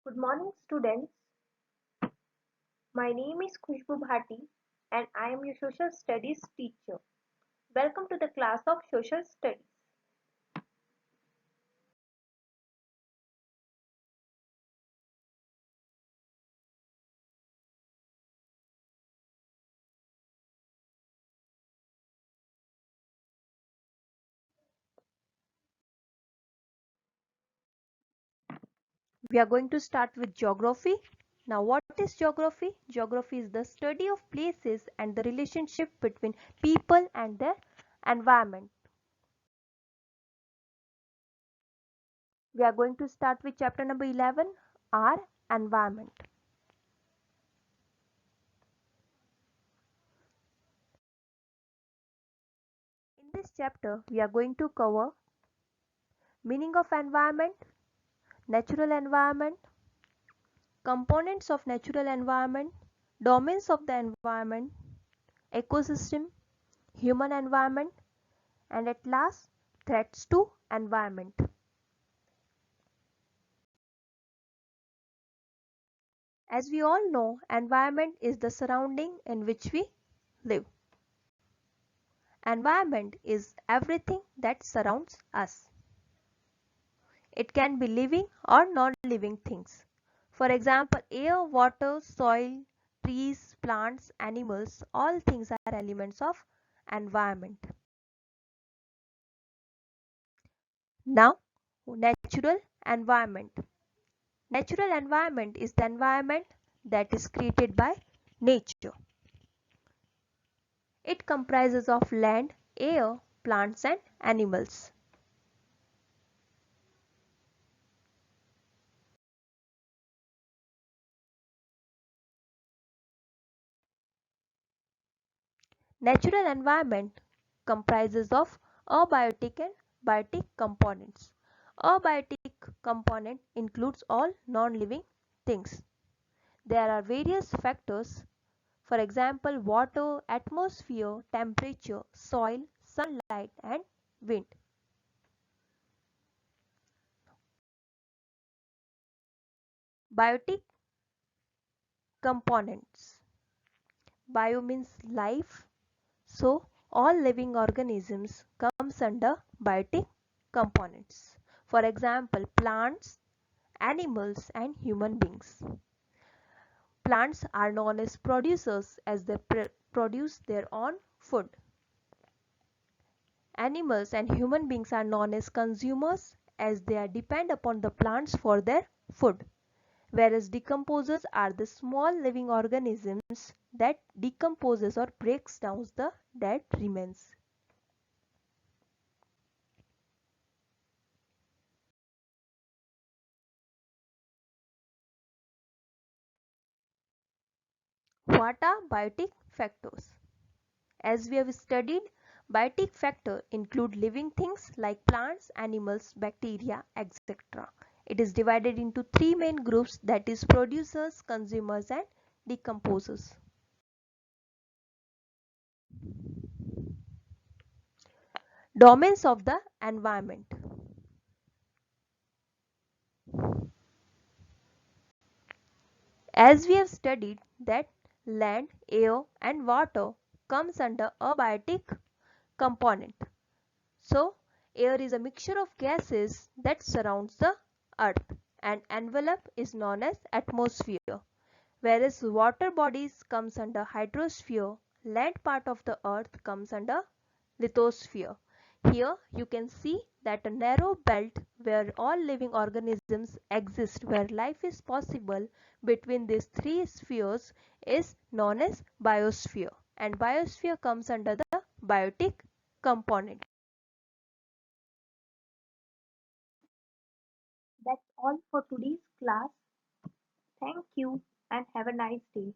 Good morning, students. My name is Khushbu Bhati and I am your social studies teacher. Welcome to the class of social studies. We are going to start with geography. Now, what is geography? Geography is the study of places and the relationship between people and their environment. We are going to start with chapter number 11, our environment. In this chapter, we are going to cover meaning of environment, natural environment, components of natural environment, domains of the environment, ecosystem, human environment, and at last, threats to environment. As we all know, environment is the surrounding in which we live. Environment is everything that surrounds us. It can be living or non-living things. For example, air, water, soil, trees, plants, animals, all things are elements of environment. Now, natural environment. Natural environment is the environment that is created by nature. It comprises of land, air, plants and animals. Natural environment comprises of abiotic and biotic components. Abiotic component includes all non-living things. There are various factors, for example, water, atmosphere, temperature, soil, sunlight and wind. Biotic components. Bio means life, so all living organisms comes under biotic components. For example, plants, animals and human beings. Plants are known as producers as they produce their own food. Animals and human beings are known as consumers as they are depend upon the plants for their food. Whereas decomposers are the small living organisms that decomposes or breaks down the dead remains. What are biotic factors? As we have studied, biotic factors include living things like plants, animals, bacteria, etc. It is divided into three main groups, that is producers, consumers and decomposers. Domains of the environment. As we have studied that land, air and water comes under a biotic component. So, air is a mixture of gases that surrounds the earth and envelope is known as atmosphere. Whereas water bodies comes under hydrosphere, land part of the earth comes under lithosphere. Here you can see that a narrow belt where all living organisms exist, where life is possible between these three spheres, is known as biosphere, and biosphere comes under the biotic component. That's all for today's class. Thank you and have a nice day.